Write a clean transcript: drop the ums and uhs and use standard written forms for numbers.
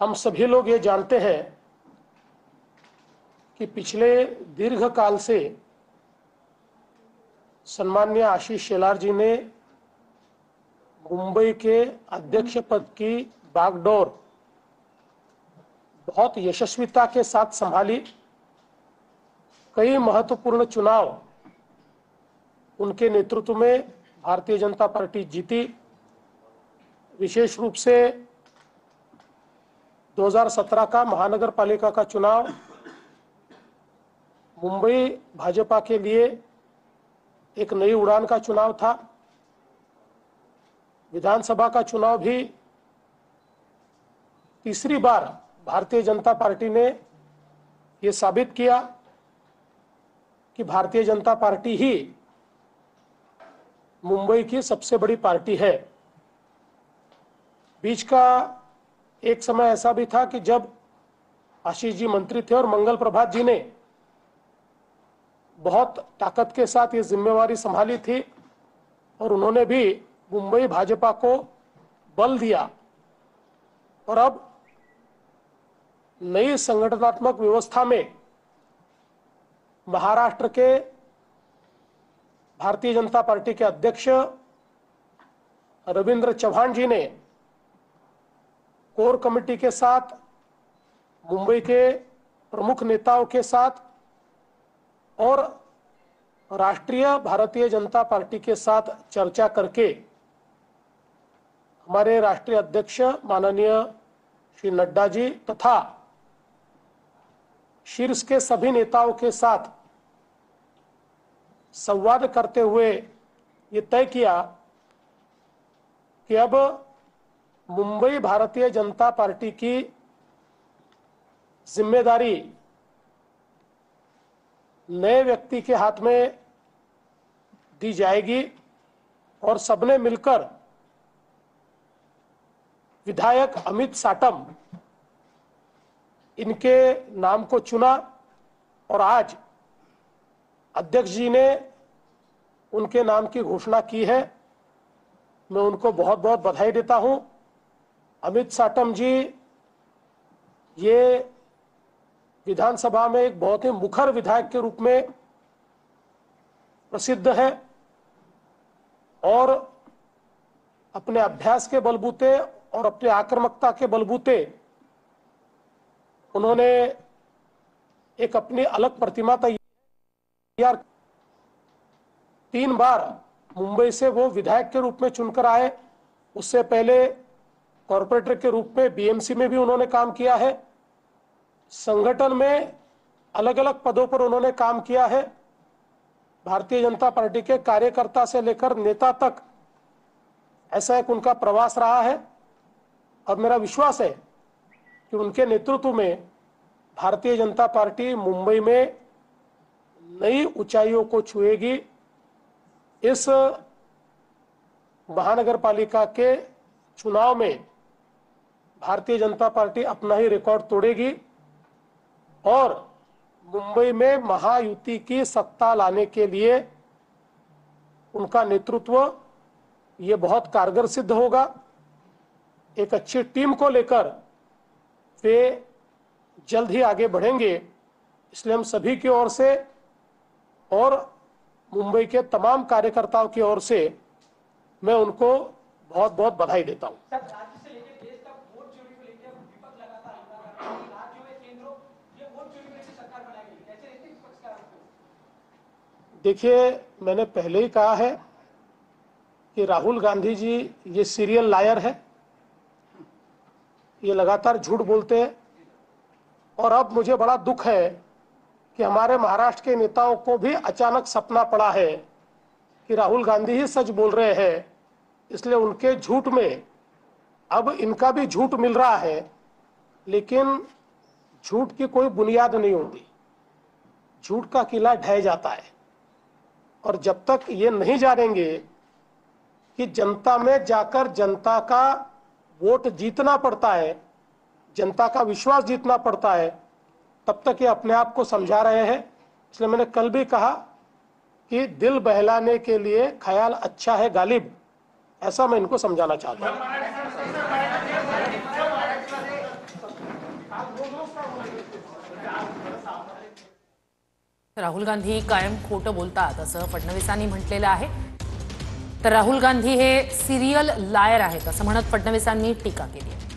हम सभी लोग ये जानते हैं कि पिछले दीर्घ काल से सम्माननीय आशीष शेलार जी ने मुंबई के अध्यक्ष पद की बागडोर बहुत यशस्विता के साथ संभाली। कई महत्वपूर्ण चुनाव उनके नेतृत्व में भारतीय जनता पार्टी जीती। विशेष रूप से 2017 का महानगर पालिका का चुनाव मुंबई भाजपा के लिए एक नई उड़ान का चुनाव था। विधानसभा का चुनाव भी तीसरी बार भारतीय जनता पार्टी ने ये साबित किया कि भारतीय जनता पार्टी ही मुंबई की सबसे बड़ी पार्टी है। बीच का एक समय ऐसा भी था कि जब आशीष जी मंत्री थे और मंगल प्रभात जी ने बहुत ताकत के साथ ये जिम्मेवारी संभाली थी और उन्होंने भी मुंबई भाजपा को बल दिया। और अब नई संगठनात्मक व्यवस्था में महाराष्ट्र के भारतीय जनता पार्टी के अध्यक्ष रविंद्र चव्हाण जी ने कोर कमेटी के साथ, मुंबई के प्रमुख नेताओं के साथ और राष्ट्रीय भारतीय जनता पार्टी के साथ चर्चा करके हमारे राष्ट्रीय अध्यक्ष माननीय श्री नड्डा जी तथा शीर्ष के सभी नेताओं के साथ संवाद करते हुए ये तय किया कि अब मुंबई भारतीय जनता पार्टी की जिम्मेदारी नए व्यक्ति के हाथ में दी जाएगी और सबने मिलकर विधायक अमित साटम इनके नाम को चुना और आज अध्यक्ष जी ने उनके नाम की घोषणा की है। मैं उनको बहुत बहुत बधाई देता हूं। अमित साटम जी ये विधानसभा में एक बहुत ही मुखर विधायक के रूप में प्रसिद्ध है और अपने अभ्यास के बलबूते और अपनी आक्रामकता के बलबूते उन्होंने एक अपनी अलग प्रतिमा तैयार। 3 बार मुंबई से वो विधायक के रूप में चुनकर आए। उससे पहले कॉर्पोरेटर के रूप में बीएमसी में भी उन्होंने काम किया है। संगठन में अलग अलग पदों पर उन्होंने काम किया है। भारतीय जनता पार्टी के कार्यकर्ता से लेकर नेता तक ऐसा एक उनका प्रवास रहा है और मेरा विश्वास है कि उनके नेतृत्व में भारतीय जनता पार्टी मुंबई में नई ऊंचाइयों को छुएगी। इस महानगर पालिका के चुनाव में भारतीय जनता पार्टी अपना ही रिकॉर्ड तोड़ेगी और मुंबई में महायुति की सत्ता लाने के लिए उनका नेतृत्व ये बहुत कारगर सिद्ध होगा। एक अच्छी टीम को लेकर वे जल्द ही आगे बढ़ेंगे। इसलिए हम सभी की ओर से और मुंबई के तमाम कार्यकर्ताओं की ओर से मैं उनको बहुत बहुत बधाई देता हूं। देखिए, मैंने पहले ही कहा है कि राहुल गांधी जी ये सीरियल लायर है। ये लगातार झूठ बोलते हैं और अब मुझे बड़ा दुख है कि हमारे महाराष्ट्र के नेताओं को भी अचानक सपना पड़ा है कि राहुल गांधी ही सच बोल रहे हैं। इसलिए उनके झूठ में अब इनका भी झूठ मिल रहा है, लेकिन झूठ की कोई बुनियाद नहीं होती। झूठ का किला ढह जाता है और जब तक ये नहीं जानेंगे कि जनता में जाकर जनता का वोट जीतना पड़ता है, जनता का विश्वास जीतना पड़ता है, तब तक ये अपने आप को समझा रहे हैं। इसलिए मैंने कल भी कहा कि दिल बहलाने के लिए ख्याल अच्छा है गालिब, ऐसा मैं इनको समझाना चाहता हूं। राहुल गांधी कायम खोटं बोलतात असं फडणवीसांनी म्हटलेलं आहे. तर राहुल गांधी हे सिरियल लायर आहेत असं म्हणत फडणवीसांनी टीका केली आहे.